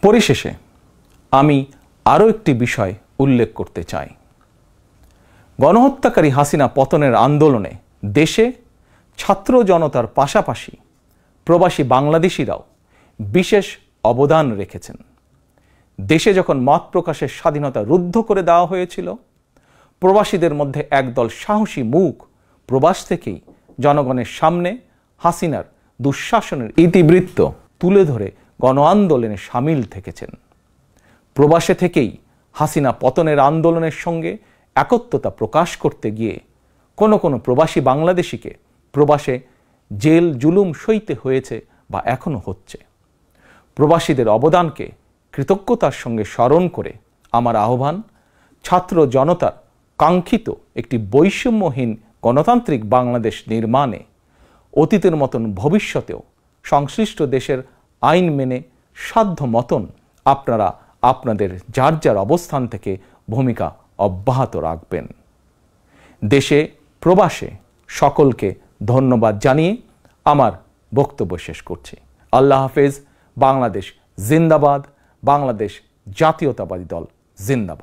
পরিশেষে আমি আরও একটি বিষয় উল্লেখ করতে চাই। গণহত্যাকারী হাসিনা পতনের আন্দোলনে দেশে ছাত্র জনতার পাশাপাশি প্রবাসী বাংলাদেশিরাও বিশেষ অবদান রেখেছেন। দেশে যখন মত প্রকাশের স্বাধীনতা রুদ্ধ করে দেওয়া হয়েছিল, প্রবাসীদের মধ্যে একদল সাহসী মুখ প্রবাস থেকেই জনগণের সামনে হাসিনার দুঃশাসনের ইতিবৃত্ত তুলে ধরে গণ আন্দোলনে সামিল থেকেছেন। প্রবাসে থেকেই হাসিনা পতনের আন্দোলনের সঙ্গে একত্বতা প্রকাশ করতে গিয়ে কোনো কোনো প্রবাসী বাংলাদেশিকে প্রবাসে জেল জুলুম সইতে হয়েছে বা এখনো হচ্ছে। প্রবাসীদের অবদানকে কৃতজ্ঞতার সঙ্গে স্মরণ করে আমার আহ্বান, ছাত্র জনতার কাঙ্ক্ষিত একটি বৈষম্যহীন গণতান্ত্রিক বাংলাদেশ নির্মাণে অতীতের মতন ভবিষ্যতেও সংশ্লিষ্ট দেশের আইন মেনে সাধ্য মতন আপনারা আপনাদের যার যার অবস্থান থেকে ভূমিকা অব্যাহত রাখবেন। দেশে প্রবাসে সকলকে ধন্যবাদ জানিয়ে আমার বক্তব্য শেষ করছি। আল্লাহ হাফেজ। বাংলাদেশ জিন্দাবাদ। বাংলাদেশ জাতীয়তাবাদী দল জিন্দাবাদ।